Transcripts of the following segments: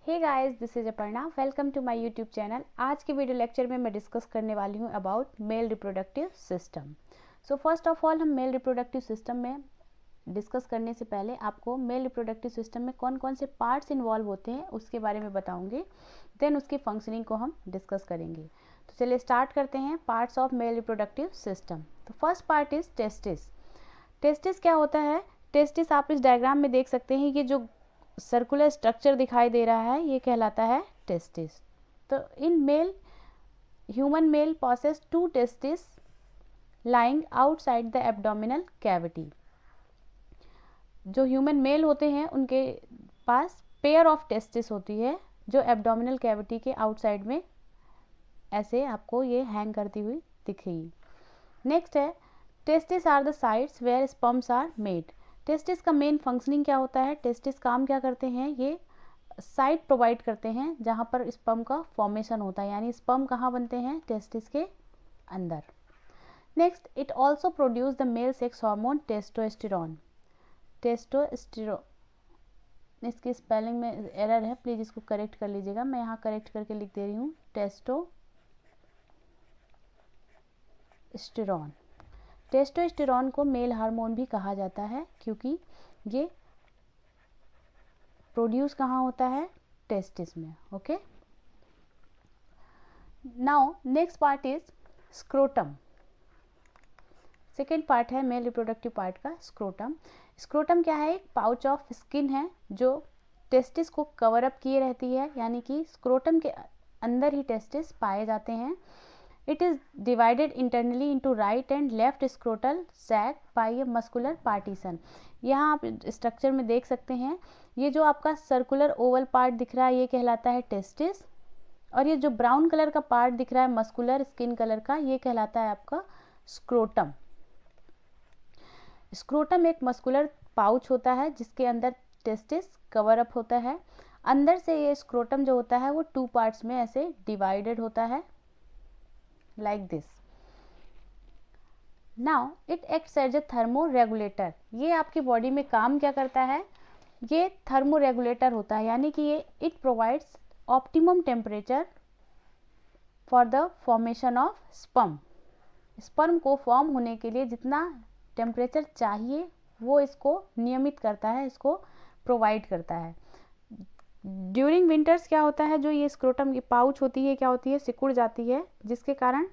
Hey guys, this is Aparna. Welcome to my YouTube channel. आज के video lecture में मैं डिस्कस करने वाली हूँ about male reproductive system. So first of all हम मेल रिप्रोडक्टिव सिस्टम में डिस्कस करने से पहले आपको मेल रिप्रोडक्टिव सिस्टम में कौन कौन से पार्ट्स इन्वॉल्व होते हैं उसके बारे में बताऊंगी। देन उसकी फंक्शनिंग को हम डिस्कस करेंगे। तो चलिए स्टार्ट करते हैं parts of male reproductive system. तो first part is testis. Testis क्या होता है? टेस्टिस आप इस डायग्राम में देख सकते हैं, ये जो सर्कुलर स्ट्रक्चर दिखाई दे रहा है ये कहलाता है टेस्टिस। तो in male human male possess 2 testis lying outside the abdominal cavity. जो ह्यूमन मेल होते हैं उनके पास पेयर ऑफ टेस्टिस होती है जो एब्डोमिनल कैविटी के आउटसाइड में ऐसे आपको ये हैंग करती हुई दिखेगी। नेक्स्ट है testis are the sites where sperms are made. Testis का मेन फंक्शनिंग क्या होता है? टेस्टिस काम क्या करते हैं? ये साइट प्रोवाइड करते हैं जहाँ पर स्पर्म का फॉर्मेशन होता है, यानी स्पर्म कहाँ बनते हैं? टेस्टिस के अंदर। Next, it also produce the male sex hormone testosterone. Testosterone, इसकी स्पेलिंग में एरर है, प्लीज इसको करेक्ट कर लीजिएगा। मैं यहाँ करेक्ट करके लिख दे रही हूँ, टेस्टोस्टेरोन। टेस्टोस्टेरोन को मेल हार्मोन भी कहा जाता है क्योंकि ये प्रोड्यूस कहाँ होता है? टेस्टिस में। Okay, now next part is scrotum. Second part है मेल रिप्रोडक्टिव पार्ट का, स्क्रोटम। स्क्रोटम क्या है? एक पाउच ऑफ स्किन है जो टेस्टिस को कवर अप किए रहती है, यानी कि स्क्रोटम के अंदर ही टेस्टिस पाए जाते हैं। It is divided internally into right and left scrotal sac by a muscular partition। यहाँ आप स्ट्रक्चर में देख सकते हैं, ये जो आपका सर्कुलर ओवल पार्ट दिख रहा है ये कहलाता है टेस्टिस, और ये जो ब्राउन कलर का पार्ट दिख रहा है मस्कुलर स्किन कलर का ये कहलाता है आपका स्क्रोटम। स्क्रोटम एक मस्कुलर पाउच होता है जिसके अंदर टेस्टिस कवर अप होता है। अंदर से ये स्क्रोटम जो होता है वो 2 पार्ट्स में ऐसे डिवाइडेड होता है, like this। now it acts as a thermoregulator। ये आपकी बॉडी में काम क्या करता है? ये थर्मोरेगुलेटर होता है, यानी कि ये it provides optimum temperature for the formation of sperm. Sperm को फॉर्म होने के लिए जितना टेम्परेचर चाहिए वो इसको नियमित करता है, इसको प्रोवाइड करता है। ड्यूरिंग विंटर्स क्या होता है, जो ये स्क्रोटम की पाउच होती है क्या होती है? सिकुड़ जाती है, जिसके कारण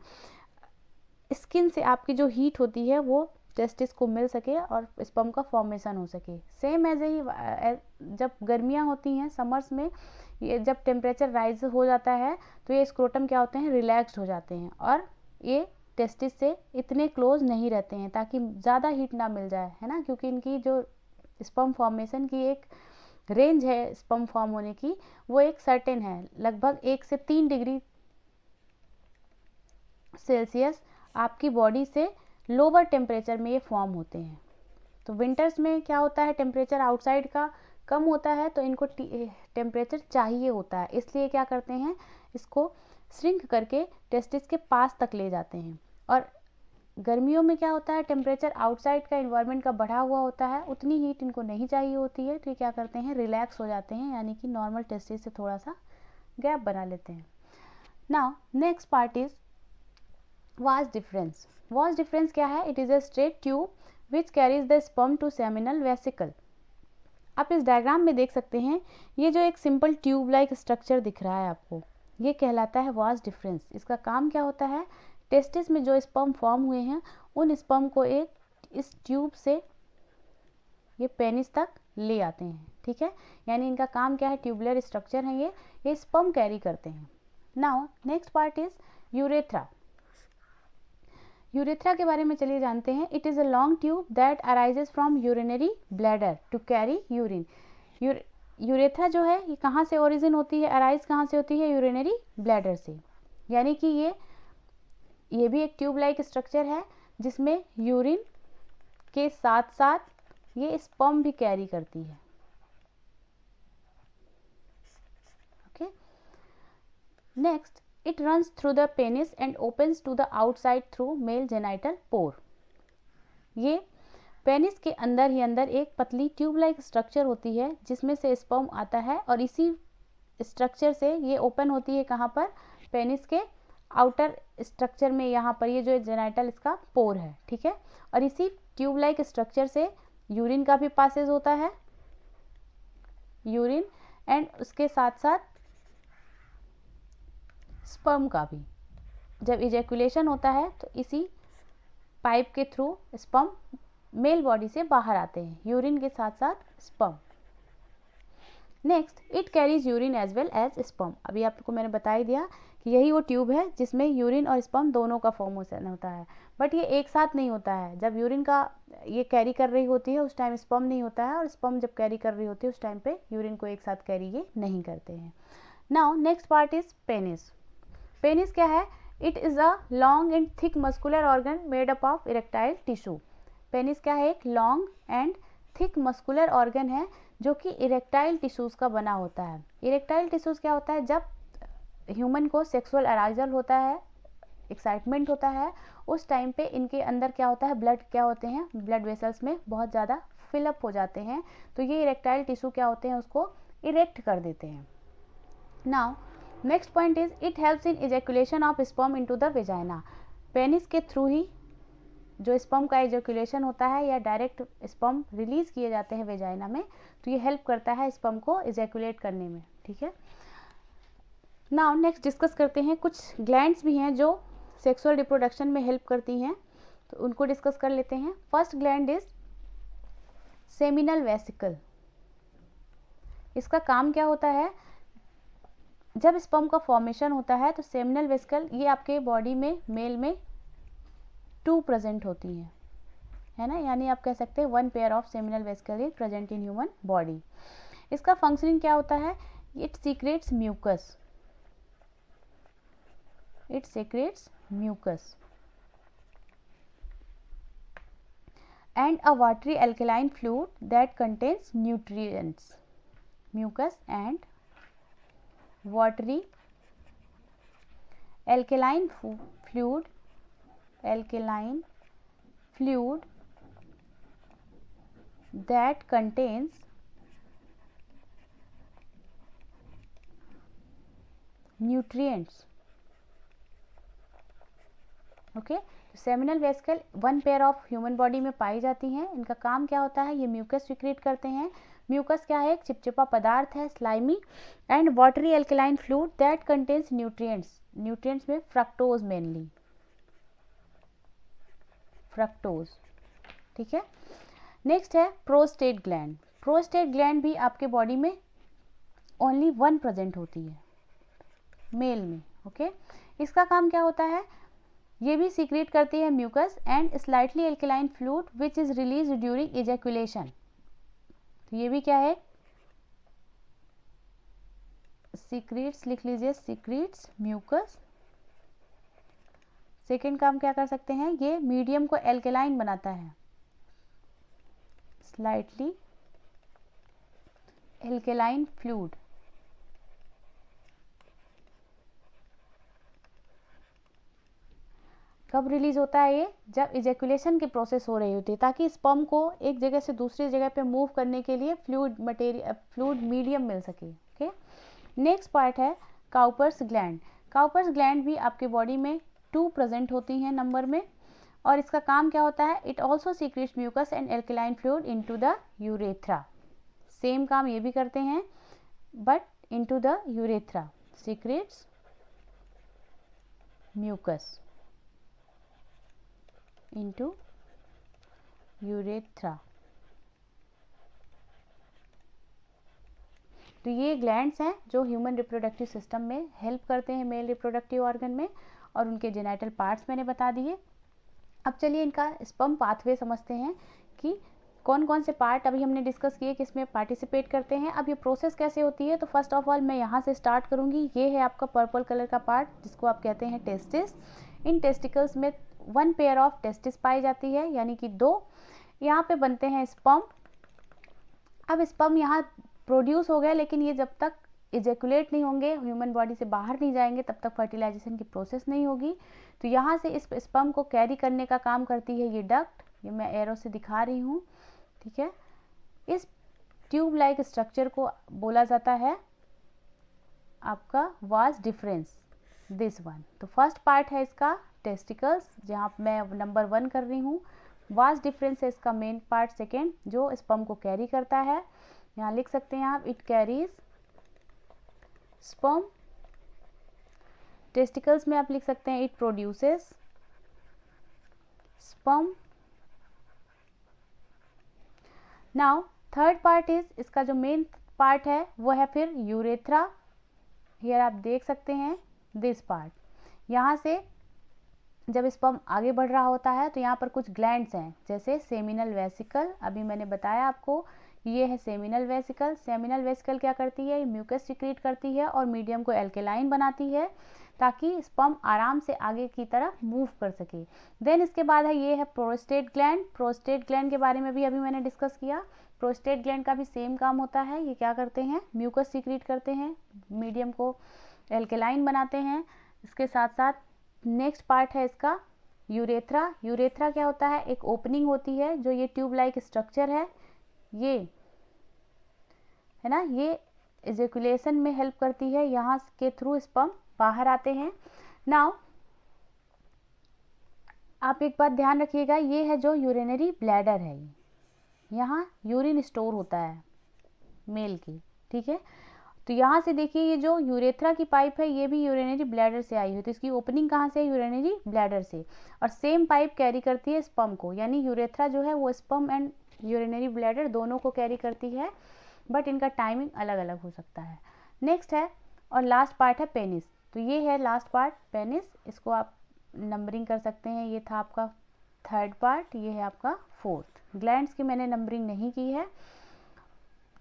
स्किन से आपकी जो हीट होती है वो टेस्टिस को मिल सके और स्पर्म का फॉर्मेशन हो सके। सेम एज ही जब गर्मियाँ होती हैं समर्स में, ये जब टेम्परेचर राइज हो जाता है तो ये स्क्रोटम क्या होते हैं? रिलैक्स्ड हो जाते हैं और ये टेस्टिस से इतने क्लोज नहीं रहते हैं ताकि ज़्यादा हीट ना मिल जाए, है ना, क्योंकि इनकी जो स्पर्म फॉर्मेशन की एक रेंज है स्पर्म फॉर्म होने की वो एक सर्टेन है, लगभग 1 से 3 डिग्री सेल्सियस आपकी बॉडी से लोअर टेम्परेचर में ये फॉर्म होते हैं। तो विंटर्स में क्या होता है? टेम्परेचर आउटसाइड का कम होता है तो इनको टेम्परेचर चाहिए होता है, इसलिए क्या करते हैं? इसको श्रिंक करके टेस्टिस के पास तक ले जाते हैं। और गर्मियों में क्या होता है? टेम्परेचर आउटसाइड का इन्वायरमेंट का बढ़ा हुआ होता है, उतनी हीट इनको नहीं चाहिए होती है, तो ये क्या करते हैं? रिलैक्स हो जाते हैं, यानी कि नॉर्मल टेस्टिस से थोड़ा सा गैप बना लेते हैं। Now next part is vas deferens. Vas deferens क्या है? It is a straight tube which carries the sperm to seminal vesicle. आप इस डायग्राम में देख सकते हैं, ये जो एक सिंपल ट्यूब लाइक स्ट्रक्चर दिख रहा है आपको, ये कहलाता है वास डिफरेंस। इसका काम क्या होता है? टेस्टिस में जो स्पर्म फॉर्म हुए हैं उन स्पर्म को एक इस ट्यूब से ये पेनिस तक ले आते हैं, ठीक है, यानी इनका काम क्या है? ट्यूबुलर स्ट्रक्चर है ये स्पर्म कैरी करते हैं। Now next part is urethra. Urethra के बारे में चलिए जानते हैं। It is a long tube that arises from urinary bladder to carry urine. Urethra जो है ये कहाँ से ओरिजिन होती है? अराइज कहाँ से होती है? यूरिनरी ब्लैडर से, यानी कि ये भी एक ट्यूब लाइक स्ट्रक्चर है जिसमें यूरिन के साथ साथ ये स्पर्म भी कैरी करती है। Okay, next, it runs through the penis and opens to the outside through male genital pore। ये पेनिस के अंदर ही अंदर एक पतली ट्यूब लाइक स्ट्रक्चर होती है जिसमें से स्पर्म आता है और इसी स्ट्रक्चर से ये ओपन होती है कहाँ पर, पेनिस के आउटर स्ट्रक्चर में, यहाँ पर ये जो जेनाइटल इसका पोर है, ठीक है। और इसी ट्यूब लाइक स्ट्रक्चर से यूरिन का भी पासेज होता है, यूरिन, एंड उसके साथ साथ स्पर्म का भी। जब इजैकुलेशन होता है तो इसी पाइप के थ्रू स्पर्म मेल बॉडी से बाहर आते हैं, यूरिन के साथ साथ sperm. Next, it carries urine as well as sperm. अभी आपको मैंने बता ही दिया कि यही वो ट्यूब है जिसमें यूरिन और स्पर्म दोनों का फॉर्मेशन होता है, बट ये एक साथ नहीं होता है। जब यूरिन का ये कैरी कर रही होती है उस टाइम स्पर्म नहीं होता है, और स्पर्म जब कैरी कर रही होती है उस टाइम पे यूरिन को एक साथ कैरी ये नहीं करते हैं। Now next part is penis. Penis क्या है? It is a long and thick muscular organ made up of erectile tissue. Penis क्या है? एक long and thick muscular organ है जो कि इरेक्टाइल टिश्यूज़ का बना होता है। इरेक्टाइल टिश्यूज़ क्या होता है? जब ह्यूमन को सेक्सुअल अराइजल होता है, एक्साइटमेंट होता है, उस टाइम पे इनके अंदर क्या होता है, ब्लड क्या होते हैं, ब्लड वेसल्स में बहुत ज़्यादा फिलअप हो जाते हैं, तो ये इरेक्टाइल टिश्यू क्या होते हैं, उसको इरेक्ट कर देते हैं। Now next point is it helps in ejaculation of sperm into the vagina. Penis के थ्रू ही जो स्पर्म का इजैकुलेशन होता है या डायरेक्ट स्पर्म रिलीज किए जाते हैं वेजाइना में, तो ये हेल्प करता है स्पर्म को इजैकुलेट करने में, ठीक है। नाउ नेक्स्ट डिस्कस करते हैं, कुछ ग्लैंड्स भी हैं जो सेक्सुअल रिप्रोडक्शन में हेल्प करती हैं, तो उनको डिस्कस कर लेते हैं। First gland is seminal vesicle. इसका काम क्या होता है? जब स्पर्म का फॉर्मेशन होता है तो सेमिनल वेसिकल ये आपके बॉडी में मेल में 2 प्रेजेंट होती हैं, है ना, यानी आप कह सकते हैं 1 pair of seminal vesicle is present in human body. इसका फंक्शनिंग क्या होता है? It secretes mucus, it secretes mucus and a watery alkaline fluid that contains nutrients. Mucus and watery alkaline fluid that contains nutrients. Okay, seminal vesicle 1 pair of human body में पाई जाती हैं। इनका काम क्या होता है? ये म्यूकस सिक्रेट करते हैं। म्यूकस क्या है? एक चिपचिपा पदार्थ है, slimy, and watery alkaline fluid that contains nutrients. Nutrients में फ्रक्टोज, मेनली फ्रक्टोज, ठीक है। नेक्स्ट है प्रोस्टेट ग्लैंड। प्रोस्टेट ग्लैंड भी आपके बॉडी में ओनली 1 प्रेजेंट होती है मेल में, ओके। इसका काम क्या होता है? ये भी सीक्रेट करती है mucus and slightly alkaline fluid which is release during ejaculation. तो ये भी क्या है? सीक्रेट्स लिख लीजिए, सीक्रेट्स म्यूकस। सेकेंड काम क्या कर सकते हैं? ये मीडियम को एल्कलाइन बनाता है, स्लाइटली एल्कलाइन फ्लूइड। कब रिलीज होता है ये? जब इजैकुलेशन की प्रोसेस हो रही होती है, ताकि स्पर्म को एक जगह से दूसरी जगह पे मूव करने के लिए फ्लूइड मीडियम मिल सके, ओके। नेक्स्ट पार्ट है काउपर्स ग्लैंड। काउपर्स ग्लैंड भी आपके बॉडी में 2 प्रेजेंट होती हैं नंबर में, और इसका काम क्या होता है? It also secretes mucus and alkaline fluid into the urethra. Same काम ये भी करते हैं, but into the urethra, secretes mucus into urethra। तो ये ग्लैंड्स हैं जो ह्यूमन रिप्रोडक्टिव सिस्टम में हेल्प करते हैं मेल रिप्रोडक्टिव ऑर्गन में, और उनके जेनाइटल पार्ट्स मैंने बता दिए। अब चलिए इनका स्पर्म पाथवे समझते हैं कि कौन कौन से पार्ट अभी हमने डिस्कस किए किसमें पार्टिसिपेट करते हैं। अब ये प्रोसेस कैसे होती है? तो फर्स्ट ऑफ ऑल मैं यहाँ से स्टार्ट करूँगी। ये है आपका पर्पल कलर का पार्ट जिसको आप कहते हैं टेस्टिस। इन टेस्टिकल्स में 1 पेयर ऑफ टेस्टिस पाई जाती है, यानी कि 2। यहाँ पे बनते हैं स्पर्म। अब स्पर्म यहाँ प्रोड्यूस हो गए, लेकिन ये जब तक इजैकुलेट नहीं होंगे, ह्यूमन बॉडी से बाहर नहीं जाएंगे, तब तक फर्टिलाइजेशन की प्रोसेस नहीं होगी। तो यहाँ से इस स्पर्म को कैरी करने का काम करती है ये डक्ट, ये मैं एरो से दिखा रही हूँ, ठीक है। इस ट्यूब लाइक स्ट्रक्चर को बोला जाता है आपका वाज डिफरेंस, दिस वन। तो फर्स्ट पार्ट है इसका टेस्टिकल्स, जहाँ मैं नंबर 1 कर रही हूँ। वाज डिफरेंस है इसका मेन पार्ट सेकेंड, जो स्पर्म को कैरी करता है। यहाँ लिख सकते हैं आप, इट कैरीज स्पर्म। टेस्टिकल्स में आप लिख सकते हैं, it produces sperm. Now third part is, इसका जो मेन पार्ट है वो है फिर यूरेथ्रा। हियर आप देख सकते हैं दिस पार्ट। यहाँ से जब स्पर्म आगे बढ़ रहा होता है तो यहाँ पर कुछ ग्लैंड्स हैं, जैसे सेमिनल वेसिकल। अभी मैंने बताया आपको, ये है सेमिनल वेसिकल। सेमिनल वेसिकल क्या करती है, म्यूकस सिक्रीट करती है और मीडियम को एल्केलाइन बनाती है, ताकि स्पर्म आराम से आगे की तरफ मूव कर सके। देन इसके बाद है, ये है प्रोस्टेट ग्लैंड। प्रोस्टेट ग्लैंड के बारे में भी अभी मैंने डिस्कस किया। प्रोस्टेट ग्लैंड का भी सेम काम होता है। ये क्या करते हैं, म्यूकस सिक्रीट करते हैं, मीडियम को एल्केलाइन बनाते हैं। इसके साथ साथ नेक्स्ट पार्ट है इसका यूरेथ्रा। यूरेथ्रा क्या होता है, एक ओपनिंग होती है, जो ये ट्यूब लाइक स्ट्रक्चर है, ये है ना, ये इजैकुलेशन में हेल्प करती है। यहाँ के थ्रू स्पर्म बाहर आते हैं। नाउ आप एक बात ध्यान रखिएगा, ये है जो यूरिनरी ब्लैडर है, यहाँ यूरिन स्टोर होता है मेल की, ठीक है। तो यहाँ से देखिए, ये जो यूरेथ्रा की पाइप है ये भी यूरिनरी ब्लैडर से आई हुई, तो इसकी ओपनिंग कहाँ से है, यूरिनरी ब्लैडर से। और सेम पाइप कैरी करती है स्पर्म को, यानी यूरेथ्रा जो है वो स्पर्म एंड यूरिनरी ब्लैडर दोनों को कैरी करती है, बट इनका टाइमिंग अलग अलग हो सकता है। नेक्स्ट है और लास्ट पार्ट है पेनिस। तो ये है लास्ट पार्ट पेनिस, इसको आप नंबरिंग कर सकते हैं। ये था आपका थर्ड पार्ट, ये है आपका फोर्थ। ग्लैंड्स की मैंने नंबरिंग नहीं की है।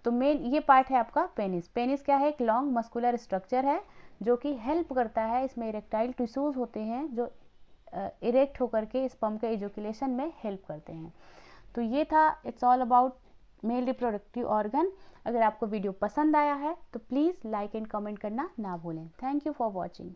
तो मेन ये पार्ट है आपका पेनिस। पेनिस क्या है, एक लॉन्ग मस्कुलर स्ट्रक्चर है, जो कि हेल्प करता है, इसमें इरेक्टाइल टिश्यूज होते हैं जो इरेक्ट होकर के स्पर्म के इजैकुलेशन में हेल्प करते हैं। तो ये था, it's all about male reproductive organ. अगर आपको वीडियो पसंद आया है तो प्लीज़ लाइक एंड कमेंट करना ना भूलें। Thank you for watching.